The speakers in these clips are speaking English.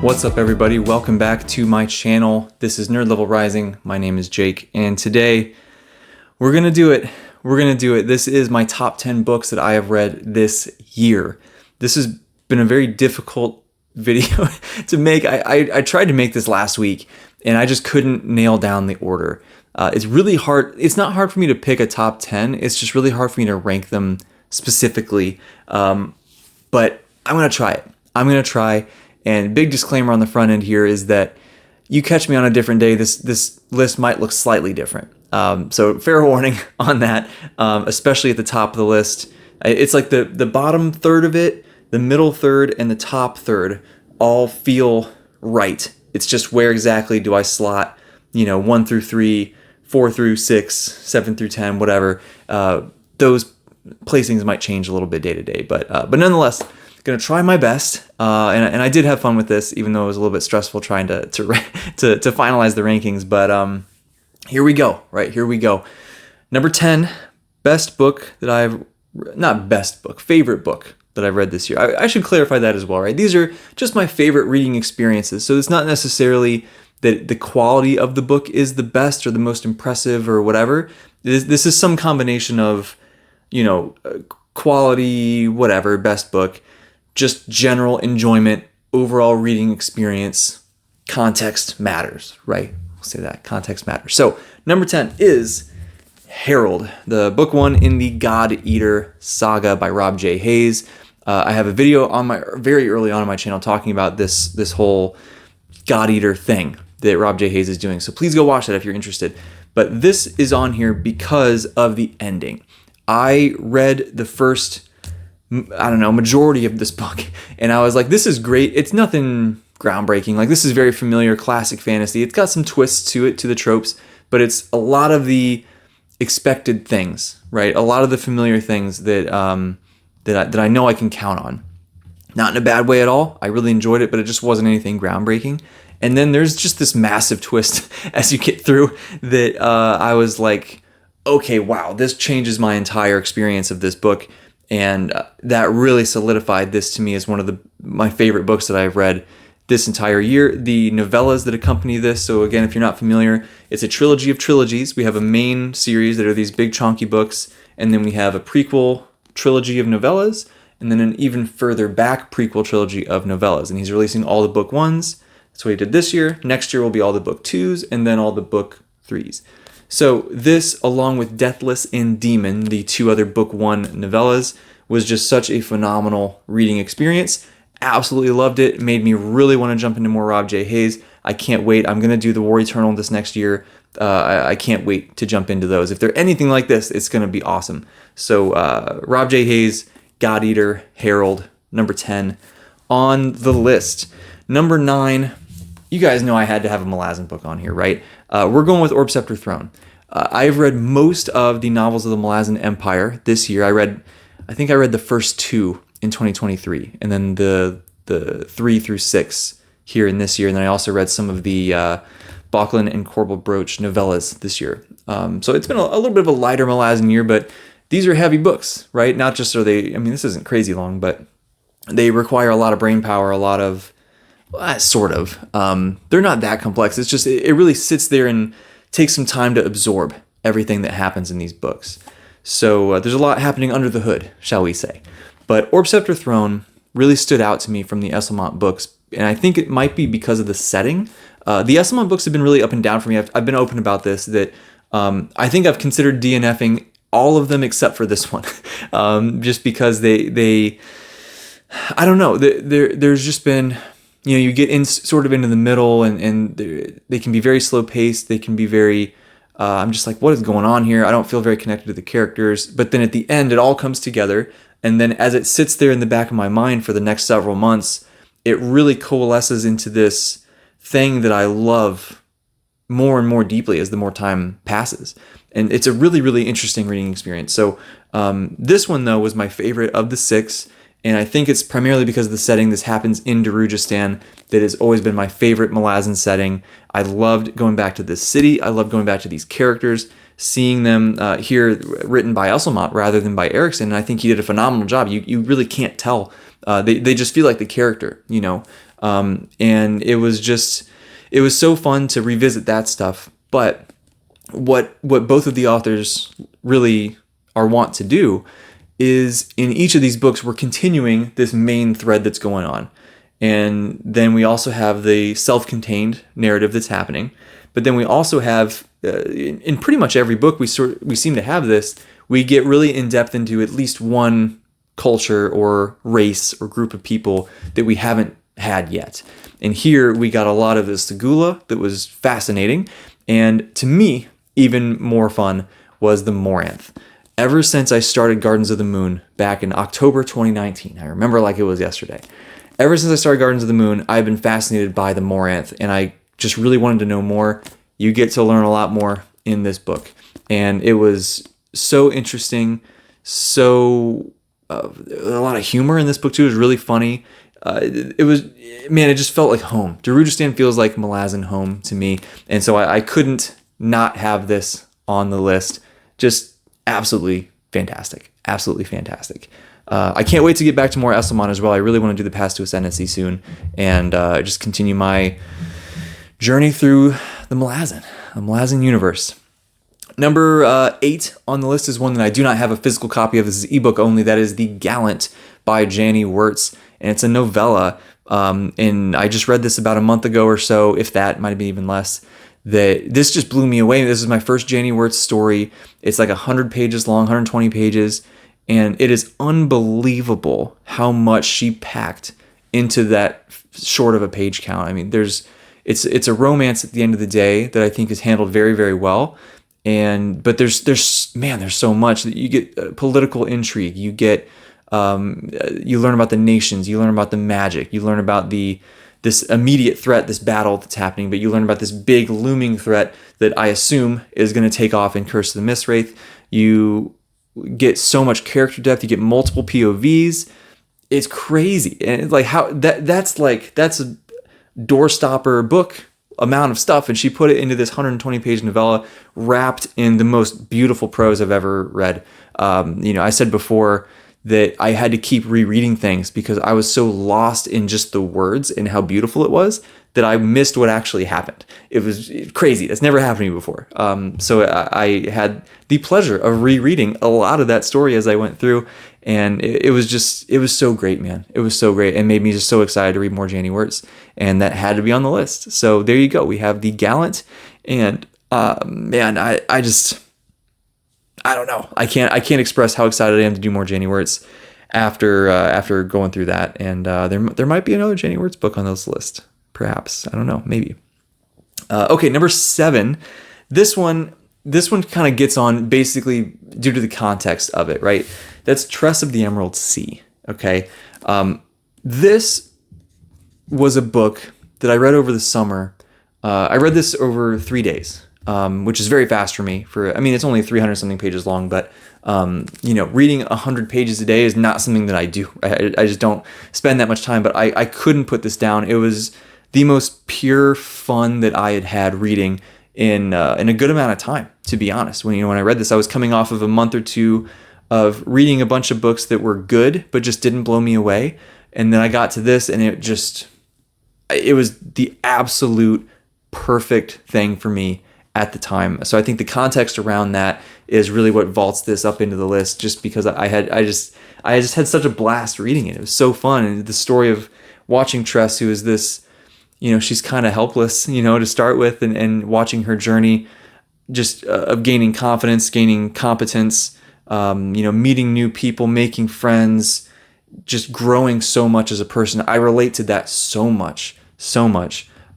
What's up, everybody? Welcome back to my channel. This is Nerd Level Rising. My name is Jake, and today we're gonna do it. This is my top 10 books that I have read this year. This has been a very difficult video to make. I tried to make this last week, and I just couldn't nail down the order. It's really hard. It's not hard for me to pick a top 10. It's just really hard for me to rank them specifically. But I'm gonna try it. And big disclaimer on the front end here is that you catch me on a different day, this list might look slightly different. So fair warning on that, especially at the top of the list. It's like the bottom third of it, the middle third, and the top third all feel right. It's just where exactly do I slot, 1 through 3, 4 through 6, 7 through 10, whatever. Those placings might change a little bit day to day, but nonetheless, gonna try my best, and I did have fun with this, even though it was a little bit stressful trying to finalize the rankings. But here we go. Right, here we go. Number 10, favorite book that I've read this year. I should clarify that as well, right? These are just my favorite reading experiences, so it's not necessarily that the quality of the book is the best or the most impressive or whatever. This is some combination of, quality, whatever, best book, just general enjoyment, overall reading experience. Context matters, right? We'll say that, context matters. So number 10 is Harold, the book one in the God Eater saga by Rob J. Hayes. I have a video on very early on my channel talking about this whole God Eater thing that Rob J. Hayes is doing. So please go watch that if you're interested. But this is on here because of the ending. I read the first, majority of this book, and I was like, this is great. It's nothing groundbreaking. Like, this is very familiar classic fantasy. It's got some twists to it, to the tropes, but it's a lot of the expected things, right? A lot of the familiar things that I know I can count on. Not in a bad way at all. I really enjoyed it, but it just wasn't anything groundbreaking. And then there's just this massive twist as you get through that I was like, okay, wow, this changes my entire experience of this book. And that really solidified this to me as one of my favorite books that I've read this entire year. The novellas that accompany this, so again, if you're not familiar, it's a trilogy of trilogies. We have a main series that are these big chunky books, and then we have a prequel trilogy of novellas, and then an even further back prequel trilogy of novellas. And he's releasing all the book ones. That's what he did this year. Next year will be all the book twos, and then all the book threes. So this, along with Deathless and Demon, the two other book one novellas, was just such a phenomenal reading experience. Absolutely loved it. It made me really want to jump into more Rob J. Hayes. I can't wait. I'm going to do The War Eternal this next year. I can't wait to jump into those. If they're anything like this, it's going to be awesome. So Rob J. Hayes, God Eater, Harold, number 10 on the list. Number 9, you guys know I had to have a Malazan book on here, right? We're going with Orb Scepter Throne. I've read most of the novels of the Malazan Empire this year. I think I read the first 2 in 2023, and then the 3 through 6 here in this year. And then I also read some of the Bocklin and Corbel Broach novellas this year. So it's been a little bit of a lighter Malazan year, but these are heavy books, right? Not just this isn't crazy long, but they require a lot of brain power, a lot of, sort of. They're not that complex. It's just, it really sits there and takes some time to absorb everything that happens in these books. So there's a lot happening under the hood, shall we say. But Orb Scepter Throne really stood out to me from the Esselmont books, and I think it might be because of the setting. The Esselmont books have been really up and down for me. I've been open about this, that I think I've considered DNFing all of them except for this one, just because they I don't know, there's just been, you get in sort of into the middle, and they can be very slow paced. They can be very, I'm just like, what is going on here? I don't feel very connected to the characters. But then at the end, it all comes together. And then as it sits there in the back of my mind for the next several months, it really coalesces into this thing that I love more and more deeply as the more time passes. And it's a really, really interesting reading experience. So this one, though, was my favorite of the 6. And I think it's primarily because of the setting. This happens in Darujhistan. That has always been my favorite Malazan setting. I loved going back to this city. I loved going back to these characters. seeing them here written by Esselmont rather than by Erickson. And I think he did a phenomenal job. You really can't tell. They just feel like the character, you know. And it was so fun to revisit that stuff. But what both of the authors really are want to do is in each of these books, we're continuing this main thread that's going on. And then we also have the self-contained narrative that's happening. But then we also have, in pretty much every book, we seem to have this, we get really in-depth into at least one culture or race or group of people that we haven't had yet. And here we got a lot of the Segula that was fascinating. And to me, even more fun was the Moranth. Ever since I started Gardens of the Moon back in October 2019, I remember like it was yesterday. Ever since I started Gardens of the Moon, I've been fascinated by the Moranth, and I just really wanted to know more. You get to learn a lot more in this book, and it was so interesting. So a lot of humor in this book too. It was really funny. It just felt like home. Darujhistan feels like Malazan home to me, and so I couldn't not have this on the list. Just absolutely fantastic. Absolutely fantastic. I can't wait to get back to more Esselmont as well. I really want to do the Path to Ascendancy soon and just continue my journey through the Malazan universe. Number 8 on the list is one that I do not have a physical copy of. This is ebook only. That is The Gallant by Janny Wirtz, and it's a novella. And I just read this about a month ago or so, if that, might have been even less. This just blew me away. This is my first Janny Wirtz story. It's like 100 pages long, 120 pages, and it is unbelievable how much she packed into that short of a page count. I mean, it's a romance at the end of the day that I think is handled very, very well. But there's so much that you get political intrigue. You get you learn about the nations. You learn about the magic. You learn about this immediate threat, this battle that's happening, but you learn about this big looming threat that I assume is going to take off in Curse of the Mistwraith. You get so much character depth. You get multiple POVs. It's crazy, and it's like that's a doorstopper book amount of stuff, and she put it into this 120-page novella wrapped in the most beautiful prose I've ever read. I said before that I had to keep rereading things because I was so lost in just the words and how beautiful it was that I missed what actually happened. It was crazy. That's never happened to me before. So I had the pleasure of rereading a lot of that story as I went through, and it was so great, man. It was so great and made me just so excited to read more Janny Wirtz, and that had to be on the list. So there you go. We have The Gallant, and I don't know. I can't express how excited I am to do more Janny Wirtz after going through that. And there might be another Janny Wirtz book on this list, perhaps. I don't know, maybe. Okay, number 7. This one kind of gets on basically due to the context of it, right? That's Tress of the Emerald Sea. Okay, this was a book that I read over the summer. I read this over 3 days. Which is very fast for me. It's only 300 something pages long, but reading 100 pages a day is not something that I do. I just don't spend that much time. But I couldn't put this down. It was the most pure fun that I had reading in a good amount of time. To be honest, when I read this, I was coming off of a month or two of reading a bunch of books that were good but just didn't blow me away, and then I got to this, and it was the absolute perfect thing for me at the time. So I think the context around that is really what vaults this up into the list, just because I just had such a blast reading it. It was so fun. And the story of watching Tress, who is this, she's kind of helpless, to start with, and watching her journey just of gaining confidence, gaining competence, meeting new people, making friends, just growing so much as a person. I relate to that so much.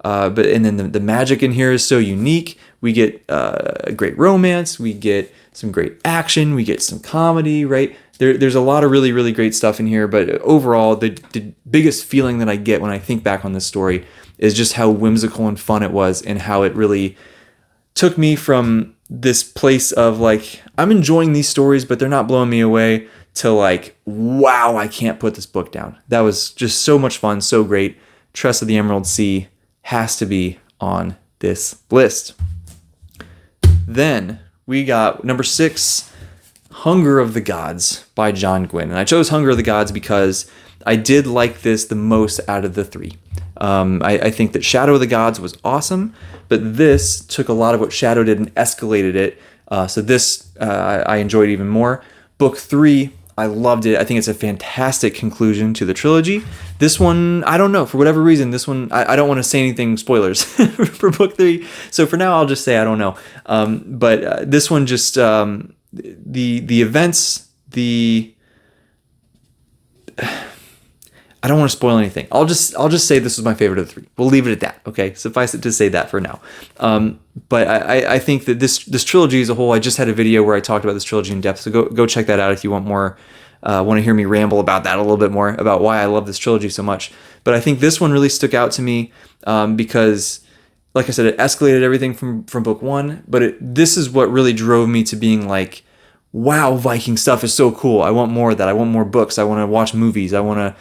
But then the magic in here is so unique. We get a great romance. We get some great action. We get some comedy, right? There's a lot of really, really great stuff in here. But overall, the biggest feeling that I get when I think back on this story is just how whimsical and fun it was, and how it really took me from this place of like, I'm enjoying these stories, but they're not blowing me away, to like, wow, I can't put this book down. That was just so much fun, so great. Tress of the Emerald Sea has to be on this list. Then we got number 6, Hunger of the Gods by John Gwynne. And I chose Hunger of the Gods because I did like this the most out of the 3. I think that Shadow of the Gods was awesome, but this took a lot of what Shadow did and escalated it. So this I enjoyed even more. Book 3, I loved it. I think it's a fantastic conclusion to the trilogy. This one, I don't know. For whatever reason, this one, I don't want to say anything spoilers for book 3. So for now, I'll just say I don't know. But this one just, the events, I don't want to spoil anything. I'll just say this was my favorite of the 3. We'll leave it at that. Okay, suffice it to say that for now. But I think that this trilogy as a whole. I just had a video where I talked about this trilogy in depth. So go check that out if you want more. Want to hear me ramble about that a little bit more about why I love this trilogy so much. But I think this one really stuck out to me because, like I said, it escalated everything from book 1. But this is what really drove me to being like, wow, Viking stuff is so cool. I want more of that. I want more books. I want to watch movies. I want to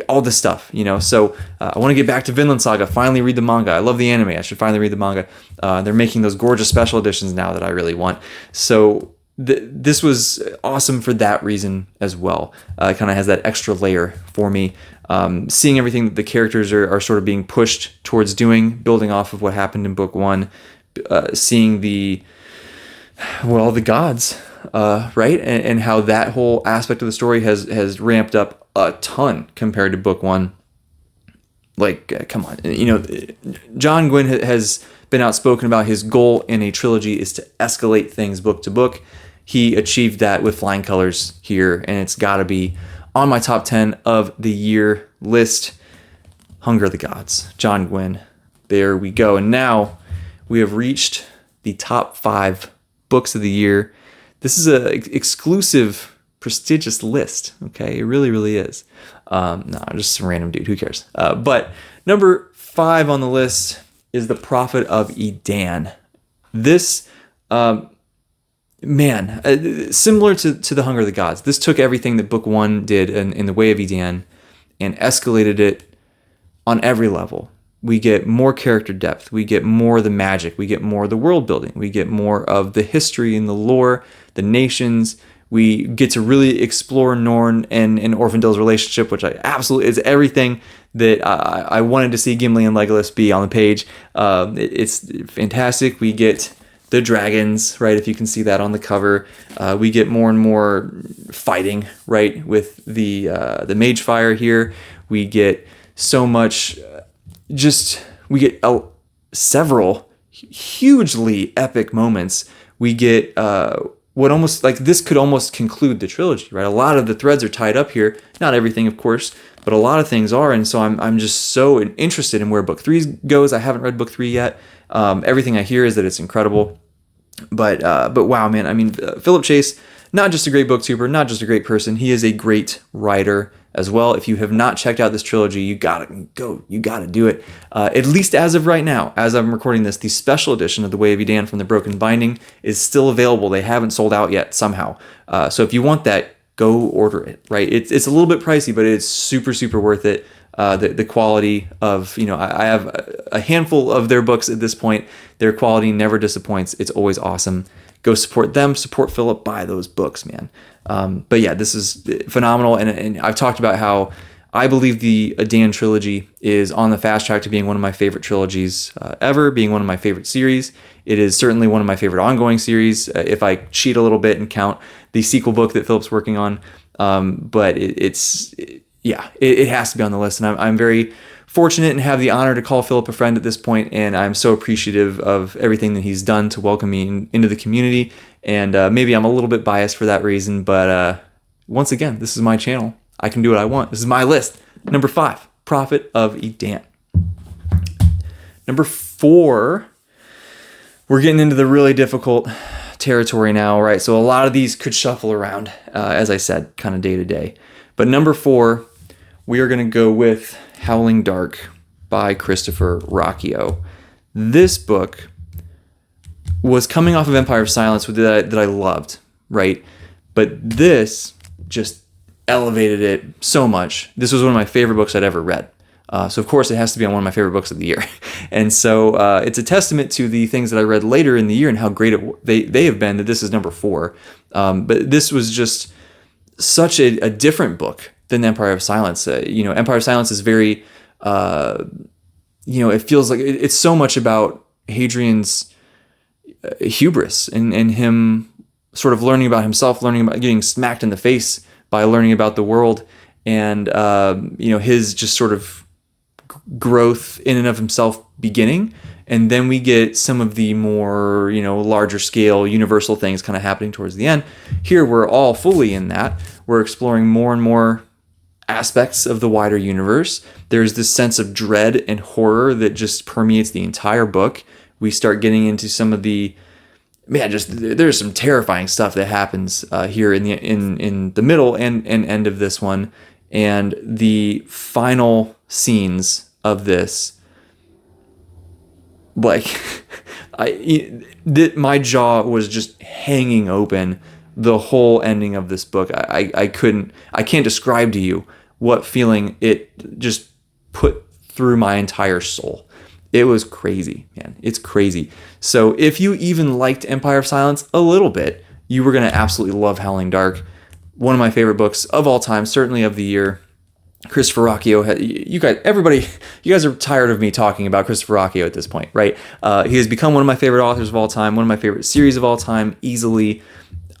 all this stuff, so I want to get back to Vinland Saga, finally read the manga. I love the anime. I should finally read the manga. They're making those gorgeous special editions now that I really want. So this was awesome for that reason as well. It kind of has that extra layer for me. Seeing everything that the characters are sort of being pushed towards doing, building off of what happened in book 1, seeing the gods, right? And how that whole aspect of the story has ramped up a ton compared to book 1. Like, come on, John Gwynne has been outspoken about his goal in a trilogy is to escalate things book to book. He achieved that with flying colors here, and it's got to be on my top 10 of the year list. Hunger of the Gods, John Gwynne. There we go. And now we have reached the top 5 books of the year. This is an exclusive, prestigious list. Okay, it really, really is. No, just some random dude. Who cares? But number 5 on the list is The Prophet of Edan. This, similar to The Hunger of the Gods, this took everything that book 1 did in The Way of Edan and escalated it on every level. We get more character depth. We get more of the magic. We get more of the world building. We get more of the history and the lore, the nations. We get to really explore Norn and Orphandale's relationship, which I absolutely is everything that I wanted to see Gimli and Legolas be on the page. It's fantastic. We get the dragons, right? If you can see that on the cover, we get more and more fighting, right? With the mage fire here, we get so much. We get several hugely epic moments. We get what almost like this could almost conclude the trilogy, right? A lot of the threads are tied up here. Not everything, of course, but a lot of things are. And so I'm just so interested in where book 3 goes. I haven't read book 3 yet. Everything I hear is that it's incredible. But wow, man. I mean, Philip Chase, not just a great booktuber, not just a great person. He is a great writer as well. If you have not checked out this trilogy, you gotta go. You gotta do it. At least as of right now, as I'm recording this, the special edition of The Way of Edan from the Broken Binding is still available. They haven't sold out yet somehow. So if you want that, go order it. Right? It's a little bit pricey, but it's super, super worth it. The quality of, I have a handful of their books at this point. Their quality never disappoints. It's always awesome. Go support them, support Philip, buy those books, man. But yeah, this is phenomenal. And I've talked about how I believe the Edan trilogy is on the fast track to being one of my favorite trilogies ever, being one of my favorite series. It is certainly one of my favorite ongoing series, if I cheat a little bit and count the sequel book that Philip's working on. But it has to be on the list. And I'm very fortunate and have the honor to call Philip a friend at this point, and I'm so appreciative of everything that he's done to welcome me into the community. And maybe I'm a little bit biased for that reason, but once again, this is my channel. I can do what I want. This is my list. Number 5, Prophet of Edan. Number 4, we're getting into the really difficult territory now, right? So a lot of these could shuffle around, as I said, kind of day to day. But number 4, we are going to go with Howling Dark by Christopher Rocchio. This book was coming off of Empire of Silence that I loved, right? But this just elevated it so much. This was one of my favorite books I'd ever read. So of course it has to be on one of my favorite books of the year. And so it's a testament to the things that I read later in the year and how great they have been that this is number 4. But this was just such a different book than Empire of Silence. Empire of Silence is very, it feels like it's so much about Hadrian's hubris and him sort of learning about himself, learning about getting smacked in the face by learning about the world, and his just sort of growth in and of himself beginning. And then we get some of the more, larger scale universal things kind of happening towards the end. Here we're all fully in that. We're exploring more and more aspects of the wider universe. There's this sense of dread and horror that just permeates the entire book. We start getting into some of the there's some terrifying stuff that happens here in the middle and end of this one, and the final scenes of this, like my jaw was just hanging open the whole ending of this book. I can't describe to you what feeling it just put through my entire soul. It was crazy, man. It's crazy. So if you even liked Empire of Silence a little bit, you were going to absolutely love Howling Dark. One of my favorite books of all time, certainly of the year. Christopher Rocchio, you guys are tired of me talking about Christopher Rocchio at this point, right? He has become one of my favorite authors of all time, one of my favorite series of all time, easily.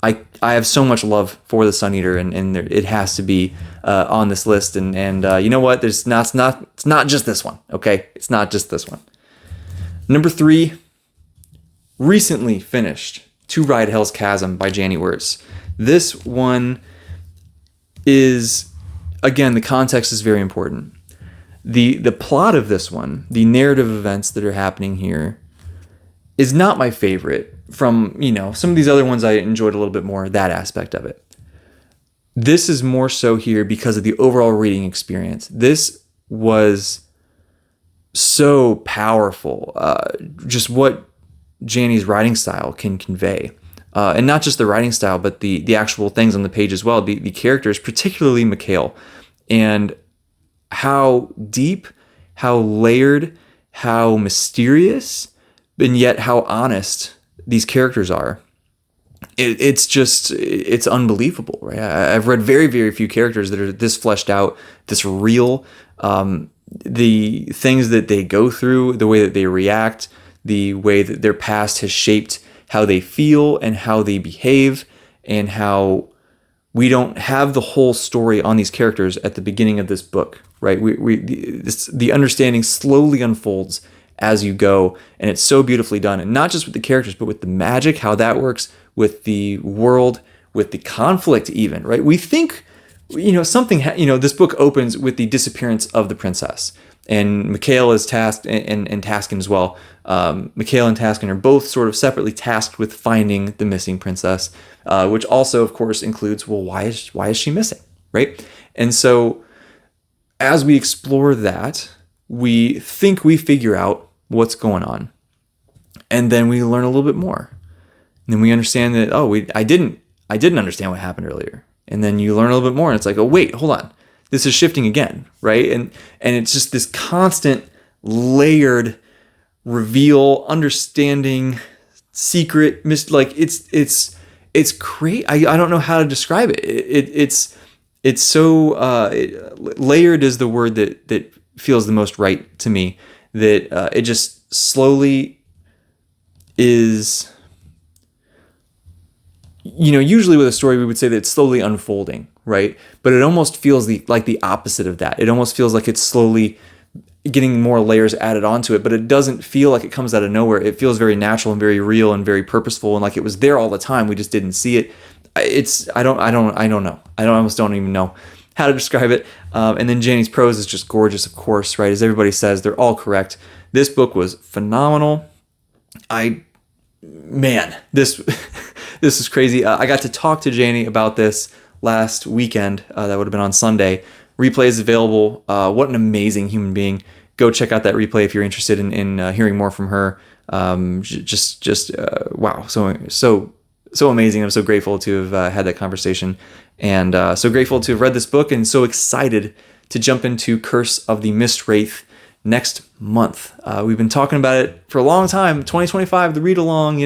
I have so much love for the Sun Eater, and it has to be on this list. And you know what? It's not just this one, okay? It's not just this one. Number 3, recently finished To Ride Hell's Chasm by Janny Wirtz. This one is, again, the context is very important. The plot of this one, the narrative events that are happening here, is not my favorite from, some of these other ones I enjoyed a little bit more, that aspect of it. This is more so here because of the overall reading experience. This was so powerful, just what Janny's writing style can convey. And not just the writing style, but the actual things on the page as well. The characters, particularly Mikhail, and how deep, how layered, how mysterious, and yet how honest these characters are. It's unbelievable, right? I've read very, very few characters that are this fleshed out, this real. The things that they go through, the way that they react, the way that their past has shaped how they feel and how they behave, and how we don't have the whole story on these characters at the beginning of this book, right? The understanding slowly unfolds as you go, and it's so beautifully done. And not just with the characters, but with the magic, how that works, with the world, with the conflict even, right? We think, this book opens with the disappearance of the princess. And Mikhail is tasked, and Taskin as well. Mikhail and Taskin are both sort of separately tasked with finding the missing princess, which also, of course, includes, well, why is she missing, right? And so as we explore that, we think we figure out what's going on. And then we learn a little bit more. And then we understand that, I didn't understand what happened earlier. And then you learn a little bit more, and it's like, oh, wait, hold on. This is shifting again, right? And it's just this constant layered reveal, understanding, secret, it's great. I don't know how to describe it. It's so layered is the word that feels the most right to me. That it just slowly is. Usually with a story, we would say that it's slowly unfolding, right? But it almost feels like the opposite of that. It almost feels like it's slowly getting more layers added onto it, but it doesn't feel like it comes out of nowhere. It feels very natural and very real and very purposeful, and like it was there all the time. We just didn't see it. I don't know. I almost don't even know how to describe it. And then Janny's prose is just gorgeous, of course, right? As everybody says, they're all correct. This book was phenomenal. This is crazy. I got to talk to Janny about this last weekend. That would have been on Sunday. Replay is available. What an amazing human being. Go check out that replay if you're interested in hearing more from her. Wow. So amazing. I'm so grateful to have had that conversation, and so grateful to have read this book, and so excited to jump into Curse of the Mist Wraith next month. We've been talking about it for a long time, 2025, the read along,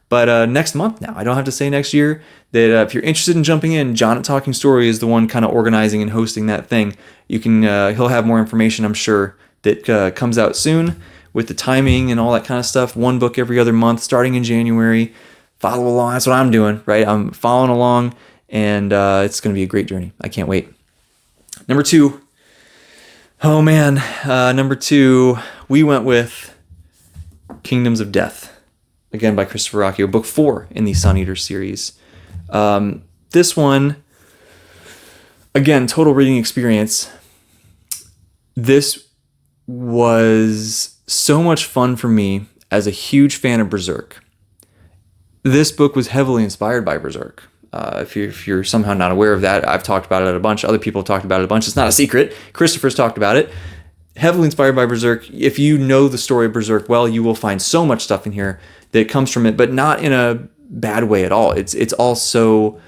but next month now. I don't have to say next year. That if you're interested in jumping in, John at Talking Story is the one kind of organizing and hosting that thing. You can, he'll have more information, I'm sure, that comes out soon with the timing and all that kind of stuff. One book every other month, starting in January. Follow along. That's what I'm doing, right? I'm following along, and it's going to be a great journey. I can't wait. Number 2. Oh man, number 2, we went with Kingdoms of Death, again by Christopher Ruocchio, book 4 in the Sun Eater series. This one, again, total reading experience. This was so much fun for me as a huge fan of Berserk. This book was heavily inspired by Berserk. If you're somehow not aware of that, I've talked about it a bunch. Other people have talked about it a bunch. It's not a secret. Christopher's talked about it. Heavily inspired by Berserk. If you know the story of Berserk well, you will find so much stuff in here that comes from it, but not in a bad way at all. It's also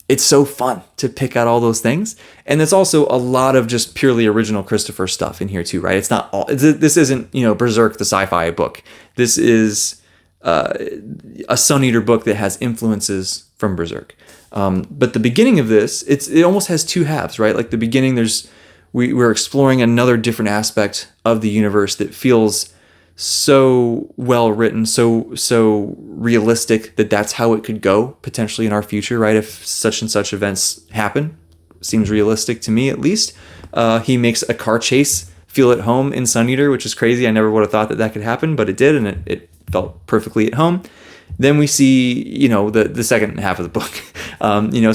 it's so fun to pick out all those things, and there's also a lot of just purely original Christopher stuff in here too, right? It's not all. This isn't Berserk the sci-fi book. This is a Sun Eater book that has influences from Berserk. But the beginning of this, it almost has two halves, right? Like the beginning, we're exploring another different aspect of the universe that feels so well written, so realistic that's how it could go potentially in our future, right? If such and such events happen, seems realistic to me at least. He makes a car chase feel at home in Sun Eater, which is crazy. I never would have thought that could happen, but it did, and it felt perfectly at home. Then we see, the second half of the book.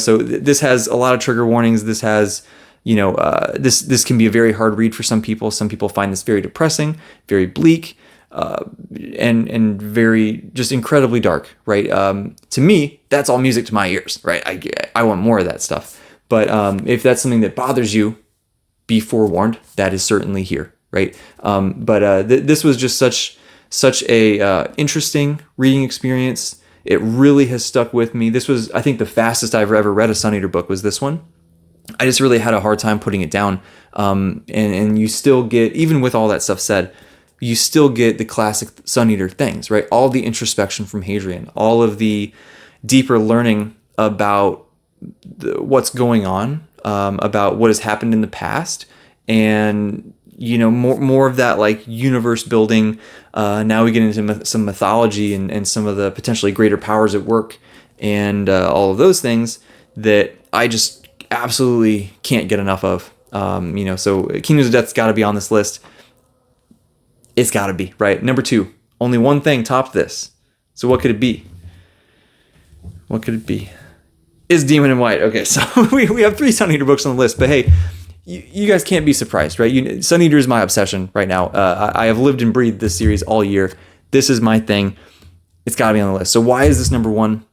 So this has a lot of trigger warnings. This has, this can be a very hard read for some people. Some people find this very depressing, very bleak, and very just incredibly dark, right? To me, that's all music to my ears, right? I want more of that stuff. But if that's something that bothers you, be forewarned. That is certainly here, right? This was just such a interesting reading experience. It really has stuck with me. This was, I think, the fastest I've ever read a Sun Eater book was this one. I just really had a hard time putting it down. And you still get, even with all that stuff said, you still get the classic Sun Eater things, right? All the introspection from Hadrian, all of the deeper learning about what's going on, about what has happened in the past, and more of that like universe building. Now we get into some mythology and some of the potentially greater powers at work, and all of those things that I just absolutely can't get enough of. So Kingdoms of Death's got to be on this list. It's got to be, right? Number 2, only one thing topped this. So what could it be? What could it be? Is Demon in White. Okay, so we have 3 Sun Eater books on the list, but hey, you guys can't be surprised, right? Sun Eater is my obsession right now. I have lived and breathed this series all year. This is my thing. It's got to be on the list. So why is this number 1?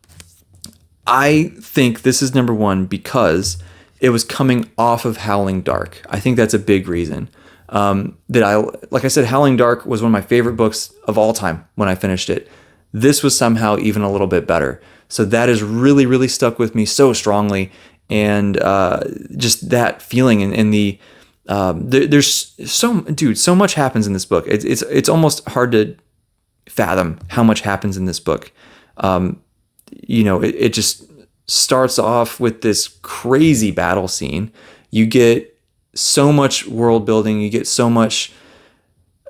I think this is number 1 because it was coming off of Howling Dark. I think that's a big reason. Like I said, Howling Dark was one of my favorite books of all time when I finished it. This was somehow even a little bit better. So that has really, really stuck with me so strongly. And just that feeling and the there's so much happens in this book. It's almost hard to fathom how much happens in this book. It just starts off with this crazy battle scene. You get so much world building. You get so much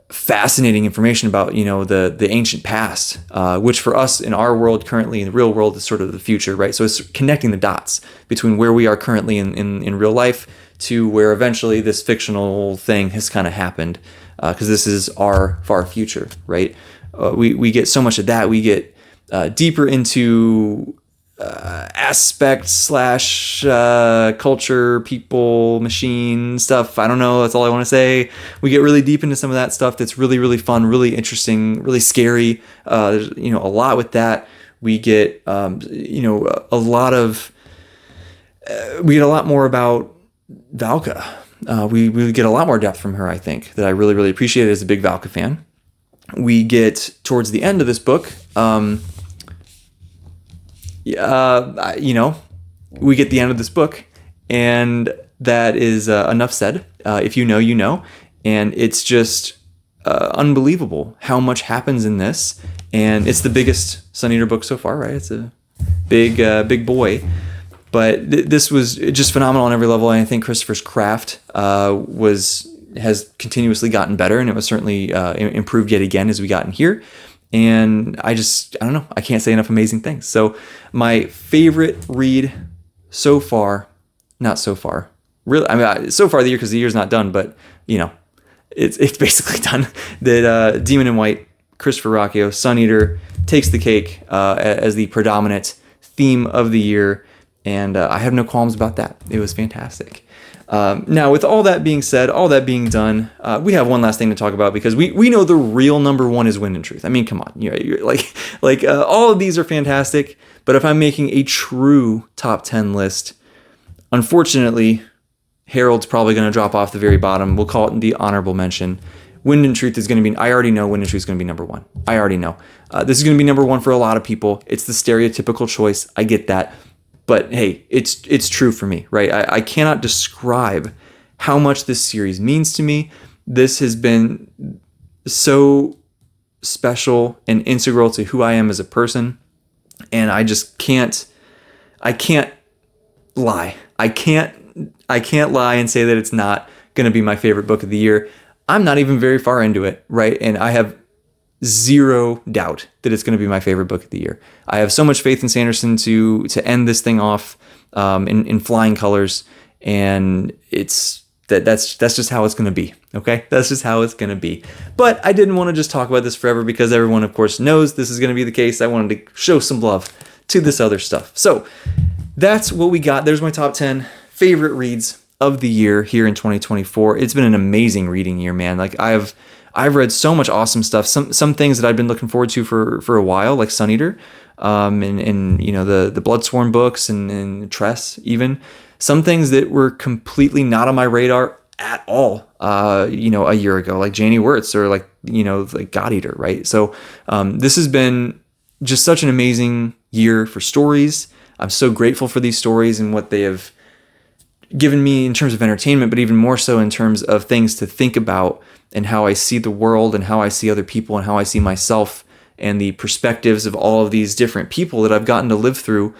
fascinating information about the ancient past, which for us in our world currently in the real world is sort of the future, right? So it's connecting the dots between where we are currently in real life to where eventually this fictional thing has kind of happened, because this is our far future, right? We get so much of that. We get deeper into aspect / culture, people, machine stuff. I don't know. That's all I want to say. We get really deep into some of that stuff that's really, really fun, really interesting, really scary. There's a lot with that. We get we get a lot more about Valka. We get a lot more depth from her, I think, that I really, really appreciate as a big Valka fan. We get towards the end of this book, we get the end of this book, and that is enough said. If you know, you know. And it's just unbelievable how much happens in this. And it's the biggest Sun Eater book so far, right? It's a big boy. But this was just phenomenal on every level. And I think Christopher's craft has continuously gotten better. And it was certainly improved yet again as we got in here. And I don't know. I can't say enough amazing things. So my favorite read so far, not so far, really, I mean, so far the year, because the year's not done, but it's basically done. That Demon in White, Christopher Ruocchio, Sun Eater takes the cake as the predominant theme of the year. And I have no qualms about that. It was fantastic. Now, with all that being said, all that being done, we have one last thing to talk about, because we know the real number one is Wind and Truth. I mean, come on, you're like all of these are fantastic, but if I'm making a true top 10 list, unfortunately, Harold's probably going to drop off the very bottom. We'll call it the honorable mention. Wind and Truth is going to be, I already know Wind and Truth is going to be number one. I already know. This is going to be number one for a lot of people. It's the stereotypical choice. I get that. But hey, it's true for me, right? I cannot describe how much this series means to me. This has been so special and integral to who I am as a person. And I just can't lie. I can't lie and say that it's not going to be my favorite book of the year. I'm not even very far into it, right? And I have zero doubt that it's going to be my favorite book of the year. I have so much faith in Sanderson to end this thing off in flying colors, and that's just how it's going to be. Okay, that's just how it's going to be. But I didn't want to just talk about this forever, because everyone, of course, knows this is going to be the case. I wanted to show some love to this other stuff. So that's what we got. There's my top 10 favorite reads of the year here in 2024. It's been an amazing reading year, man. Like I've read so much awesome stuff. Some things that I've been looking forward to for a while, like Sun Eater, and the Bloodsworn books and Tress even. Some things that were completely not on my radar at all, a year ago, like Janie Wirtz or like God Eater, right? So this has been just such an amazing year for stories. I'm so grateful for these stories and what they have given me in terms of entertainment, but even more so in terms of things to think about and how I see the world and how I see other people and how I see myself and the perspectives of all of these different people that I've gotten to live through.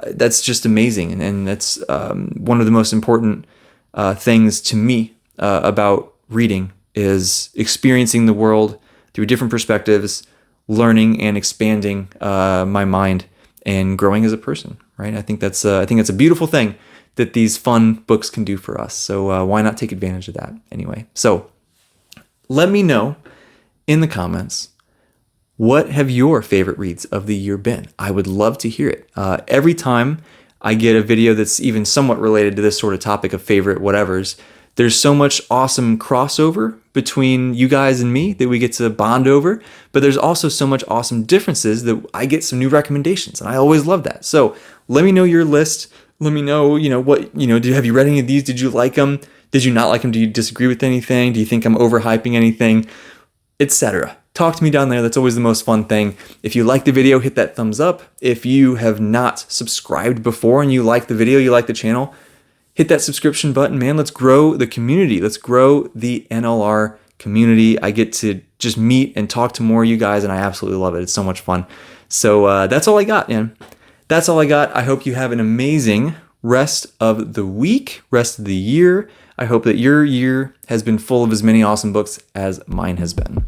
That's just amazing. And that's one of the most important things to me about reading is experiencing the world through different perspectives, learning and expanding my mind and growing as a person, right? I think that's a beautiful thing that these fun books can do for us. So why not take advantage of that anyway? So let me know in the comments, what have your favorite reads of the year been? I would love to hear it. Every time I get a video that's even somewhat related to this sort of topic of favorite whatevers, there's so much awesome crossover between you guys and me that we get to bond over, but there's also so much awesome differences that I get some new recommendations, and I always love that. So let me know your list. Let me know, have you read any of these? Did you like them? Did you not like them? Do you disagree with anything? Do you think I'm overhyping anything? Etc. Talk to me down there. That's always the most fun thing. If you like the video, hit that thumbs up. If you have not subscribed before and you like the video, you like the channel, hit that subscription button, man. Let's grow the community. Let's grow the NLR community. I get to just meet and talk to more of you guys, and I absolutely love it. It's so much fun. So that's all I got, man. That's all I got. I hope you have an amazing rest of the week, rest of the year. I hope that your year has been full of as many awesome books as mine has been.